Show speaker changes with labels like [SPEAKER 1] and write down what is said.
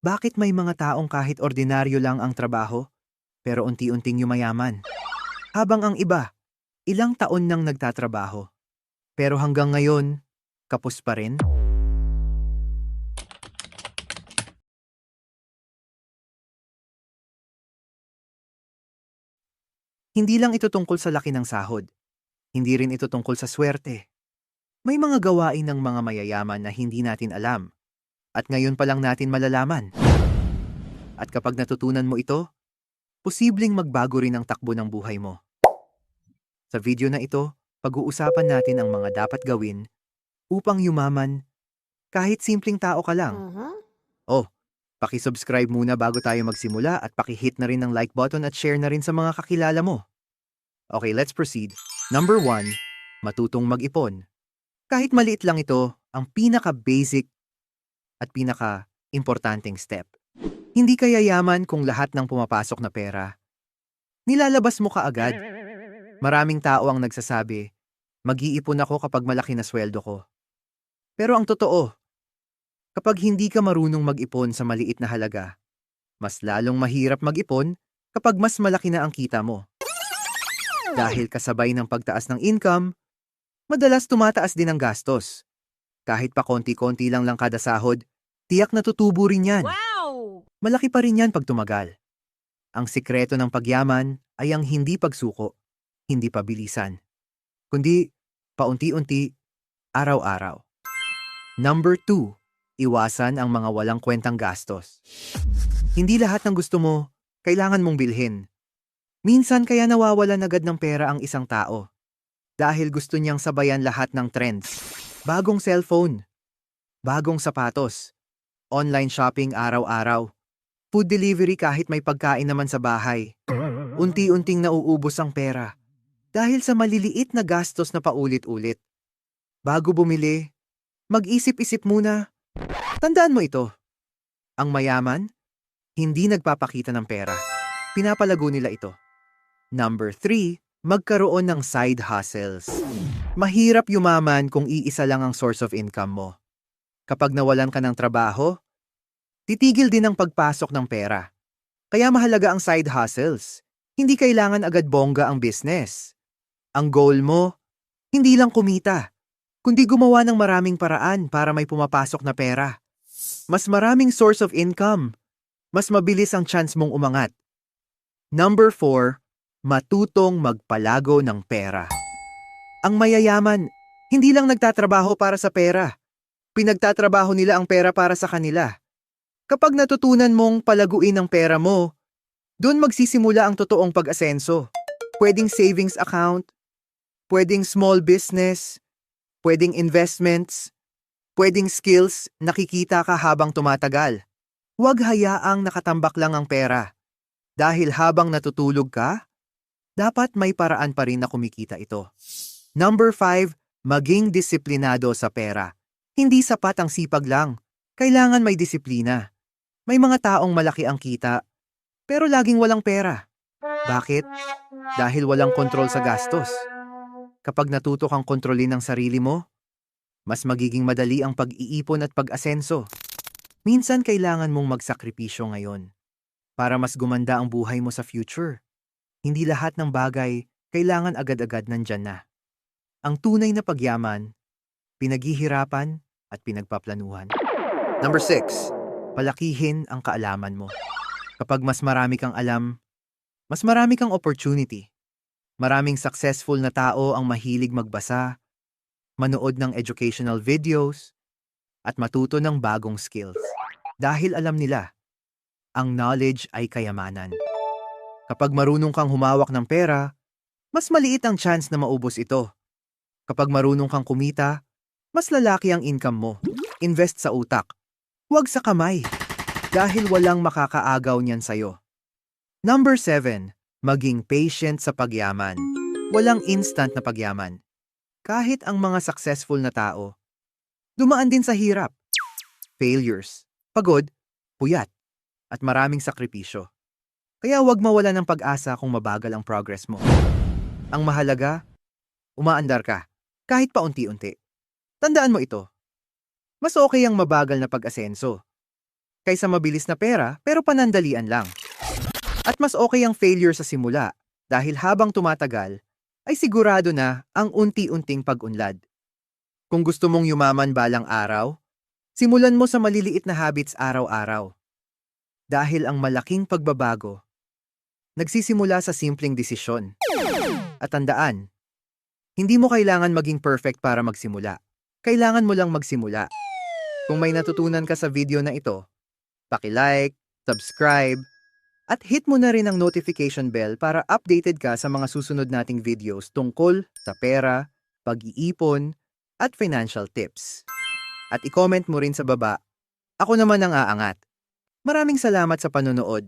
[SPEAKER 1] Bakit may mga taong kahit ordinaryo lang ang trabaho, pero unti-unting yumayaman? Habang ang iba, ilang taon nang nagtatrabaho, pero hanggang ngayon, kapos pa rin? Hindi lang ito tungkol sa laki ng sahod. Hindi rin ito tungkol sa swerte. May mga gawain ng mga mayayaman na hindi natin alam, at ngayon pa lang natin malalaman. At kapag natutunan mo ito, posibleng magbago rin ang takbo ng buhay mo. Sa video na ito, pag-uusapan natin ang mga dapat gawin upang yumaman kahit simpleng tao ka lang. Oh, paki-subscribe muna bago tayo magsimula at paki-hit na rin ng like button at share na rin sa mga kakilala mo. Okay, let's proceed. Number 1, matutong mag-ipon. Kahit maliit lang ito, ang pinaka-basic at pinaka-importanting step. Hindi ka yayaman kung lahat ng pumapasok na pera nilalabas mo kaagad. Maraming tao ang nagsasabi, mag-iipon ako kapag malaki na sweldo ko. Pero ang totoo, kapag hindi ka marunong mag-ipon sa maliit na halaga, mas lalong mahirap mag-ipon kapag mas malaki na ang kita mo. Dahil kasabay ng pagtaas ng income, madalas tumataas din ang gastos. Kahit pa konti-konti lang kada sahod, tiyak na tutubo rin yan.
[SPEAKER 2] Wow!
[SPEAKER 1] Malaki pa rin yan pag tumagal. Ang sikreto ng pagyaman ay ang hindi pagsuko, hindi pabilisan, kundi paunti-unti, araw-araw. Number 2, iwasan ang mga walang kwentang gastos. Hindi lahat ng gusto mo, kailangan mong bilhin. Minsan kaya nawawalan agad ng pera ang isang tao. Dahil gusto niyang sabayan lahat ng trends. Bagong cellphone, bagong sapatos, online shopping araw-araw, food delivery kahit may pagkain naman sa bahay. Unti-unting nauubos ang pera. Dahil sa maliliit na gastos na paulit-ulit. Bago bumili, mag-isip-isip muna. Tandaan mo ito. Ang mayaman, hindi nagpapakita ng pera. Pinapalago nila ito. Number 3, magkaroon ng side hustles. Mahirap yumaman kung iisa lang ang source of income mo. Kapag nawalan ka ng trabaho, titigil din ang pagpasok ng pera. Kaya mahalaga ang side hustles. Hindi kailangan agad bongga ang business. Ang goal mo, hindi lang kumita, kundi gumawa ng maraming paraan para may pumapasok na pera. Mas maraming source of income, mas mabilis ang chance mong umangat. Number 4, matutong magpalago ng pera. Ang mayayaman, hindi lang nagtatrabaho para sa pera. Pinagtatrabaho nila ang pera para sa kanila. Kapag natutunan mong palaguin ang pera mo, doon magsisimula ang totoong pag-asenso. Pwedeng savings account, pwedeng small business, pwedeng investments, pwedeng skills, nakikita ka habang tumatagal. Huwag hayaang nakatambak lang ang pera. Dahil habang natutulog ka, dapat may paraan pa rin na kumikita ito. Number 5, maging disiplinado sa pera. Hindi sapat ang sipag lang. Kailangan may disiplina. May mga taong malaki ang kita, pero laging walang pera. Bakit? Dahil walang kontrol sa gastos. Kapag natuto kang kontrolin ang sarili mo, mas magiging madali ang pag-iipon at pag-asenso. Minsan kailangan mong magsakripisyo ngayon para mas gumanda ang buhay mo sa future. Hindi lahat ng bagay kailangan agad-agad nandyan na. Ang tunay na pagyaman, pinaghihirapan at pinagpaplanuhan. Number 6, palakihin ang kaalaman mo. Kapag mas marami kang alam, mas marami kang opportunity. Maraming successful na tao ang mahilig magbasa, manood ng educational videos, at matuto ng bagong skills. Dahil alam nila, ang knowledge ay kayamanan. Kapag marunong kang humawak ng pera, mas maliit ang chance na maubos ito. Kapag marunong kang kumita, mas lalaki ang income mo. Invest sa utak. Huwag sa kamay. Dahil walang makakaagaw niyan sa'yo. Number 7, maging patient sa pagyaman. Walang instant na pagyaman. Kahit ang mga successful na tao, dumaan din sa hirap, failures, pagod, puyat, at maraming sakripisyo. Kaya huwag mawala ng pag-asa kung mabagal ang progress mo. Ang mahalaga, umaandar ka, kahit paunti-unti. Tandaan mo ito, mas okay ang mabagal na pag-asenso kaysa mabilis na pera pero panandalian lang. At mas okay ang failure sa simula dahil habang tumatagal, ay sigurado na ang unti-unting pag-unlad. Kung gusto mong yumaman balang araw, simulan mo sa maliliit na habits araw-araw. Dahil ang malaking pagbabago, nagsisimula sa simpleng desisyon. At tandaan, hindi mo kailangan maging perfect para magsimula. Kailangan mo lang magsimula. Kung may natutunan ka sa video na ito, paki-like, subscribe, at hit mo na rin ang notification bell para updated ka sa mga susunod nating videos tungkol sa pera, pag-iipon, at financial tips. At i-comment mo rin sa baba, ako naman ang aangat. Maraming salamat sa panonood.